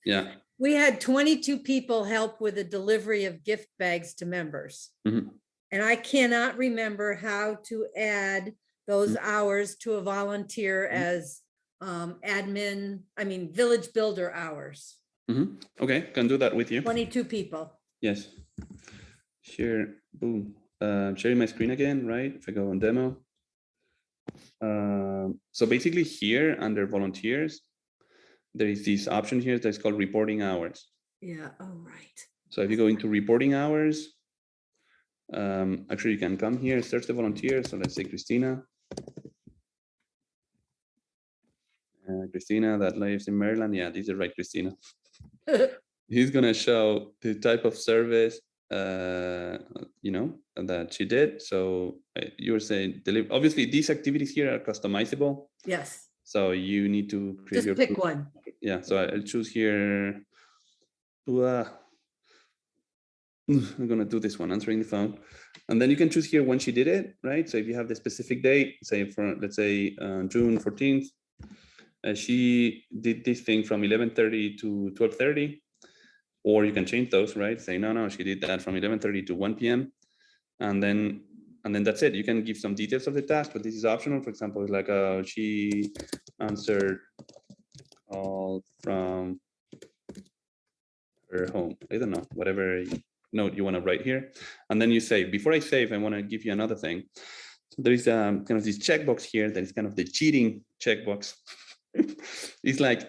Yeah. We had 22 people help with the delivery of gift bags to members. Mhm. And I cannot remember how to add those hours to a volunteer as village builder hours. Okay, can do that with you. 22 people. Yes. Share, boom. Sharing my screen again, right? If I go on demo. So basically here under volunteers, there is this option here that's called reporting hours. Yeah, oh, right. So if you go into reporting hours, actually you can come here, search the volunteer. So let's say Christina. Christina that lives in Maryland. Yeah, this is right, Christina. He's gonna show the type of service that she did. So you were saying obviously these activities here are customizable. Yes. So you need to create Just pick one. Yeah, so I'll choose here. I'm gonna do this one, answering the phone, and then you can choose here when she did it, right? So if you have the specific date, say for let's say June 14th, she did this thing from 11:30 to 12:30, or you can change those, right? Say no, she did that from 11:30 to 1 p.m. and then that's it. You can give some details of the task, but this is optional. For example, it's like she answered all from her home. I don't know, whatever note you want to write here, and then you save. Before I save, I want to give you another thing. So there is kind of this checkbox here that is kind of the cheating checkbox. It's like,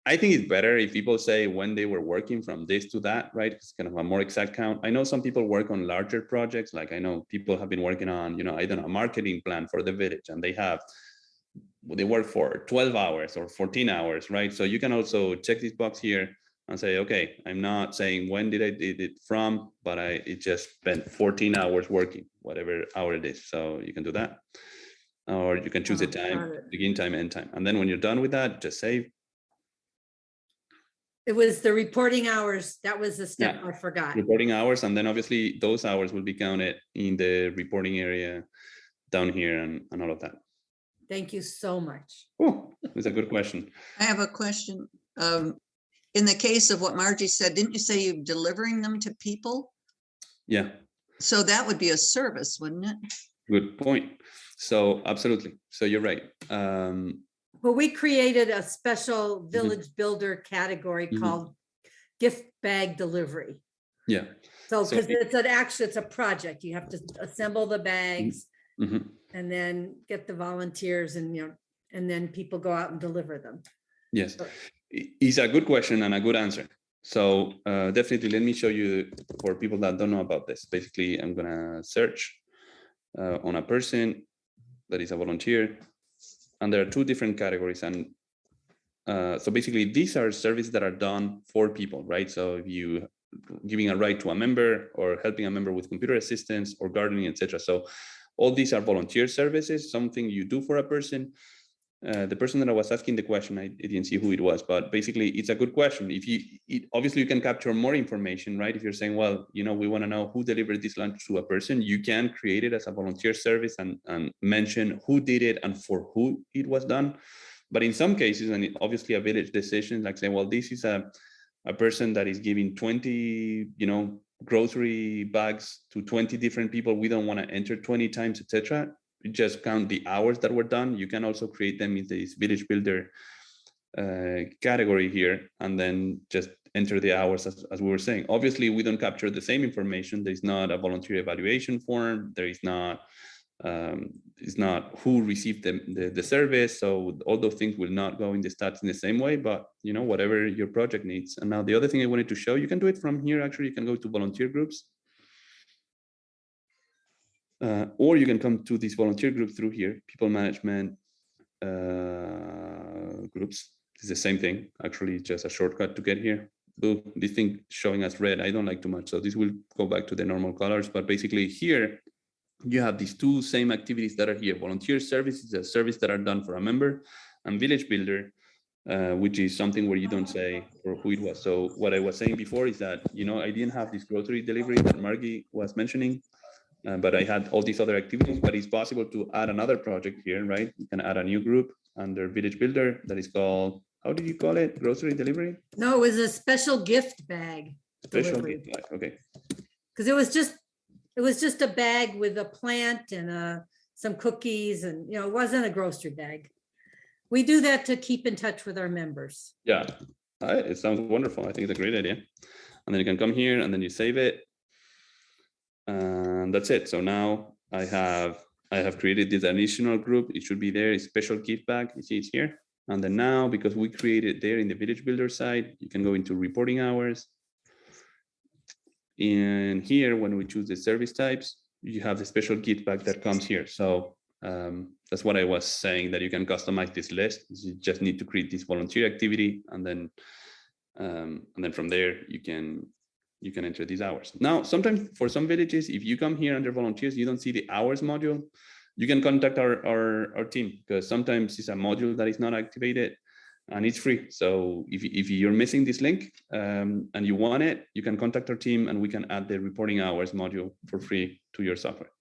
I think it's better if people say when they were working from this to that, right? It's kind of a more exact count. I know some people work on larger projects. Like I know people have been working on, I don't know, a marketing plan for the village, and they work for 12 hours or 14 hours, right? So you can also check this box here and say, okay, I'm not saying when did I did it from, but it just spent 14 hours working, whatever hour it is. So you can do that. Or you can choose the time, begin time, end time. And then when you're done with that, just save. It was the reporting hours. That was the step I forgot. Reporting hours. And then obviously those hours will be counted in the reporting area down here and all of that. Thank you so much. Oh, it's a good question. I have a question. In the case of what Margie said, didn't you say you're delivering them to people? Yeah. So that would be a service, wouldn't it? Good point. So absolutely. So you're right. Well, we created a special village builder category called gift bag delivery. Yeah. So because it's a project. You have to assemble the bags and then get the volunteers and then people go out and deliver them. Yes. It's a good question and a good answer. So definitely let me show you for people that don't know about this. Basically, I'm gonna search on a person that is a volunteer, and there are two different categories. And so basically these are services that are done for people, right? So if you giving a ride to a member or helping a member with computer assistance or gardening, etc. So all these are volunteer services, something you do for a person. The person that I was asking the question, I didn't see who it was, but basically it's a good question. Obviously you can capture more information, right? If you're saying, well, we want to know who delivered this lunch to a person, you can create it as a volunteer service and mention who did it and for who it was done. But in some cases, and obviously a village decision, like saying, well, this is a person that is giving 20, grocery bags to 20 different people. We don't want to enter 20 times, etc. You just count the hours that were done. You can also create them in this village builder category here, and then just enter the hours as we were saying. Obviously, we don't capture the same information. There's not a volunteer evaluation form. There is not, it's not who received the service. So all those things will not go in the stats in the same way, but whatever your project needs. And now the other thing I wanted to show, you can do it from here. Actually, you can go to volunteer groups. Or you can come to this volunteer group through here, people management groups. It's the same thing, actually, just a shortcut to get here. Ooh, this thing showing us red, I don't like too much. So this will go back to the normal colors. But basically here, you have these two same activities that are here. Volunteer service is a service that are done for a member, and village builder, which is something where you don't say or who it was. So what I was saying before is that, I didn't have this grocery delivery that Margie was mentioning. But I had all these other activities, but it's possible to add another project here, right? You can add a new group under Village Builder that is called how did you call it? Grocery delivery? No, it was a special gift bag. Special delivery. gift bag. Okay. Because it was just a bag with a plant and some cookies and, it wasn't a grocery bag. We do that to keep in touch with our members. Yeah, it sounds wonderful. I think it's a great idea. And then you can come here and then you save it. And that's it. So now I have created this additional group. It should be there. It's special gift bag. You see it's here. And then now, because we created there in the Village Builder side, you can go into reporting hours. And here, when we choose the service types, you have the special gift bag that comes here. So that's what I was saying, that you can customize this list. You just need to create this volunteer activity, and then from there you can enter these hours. Now, sometimes for some villages, if you come here under volunteers, you don't see the hours module. You can contact our team, because sometimes it's a module that is not activated and it's free. So if you're missing this link and you want it, you can contact our team and we can add the reporting hours module for free to your software.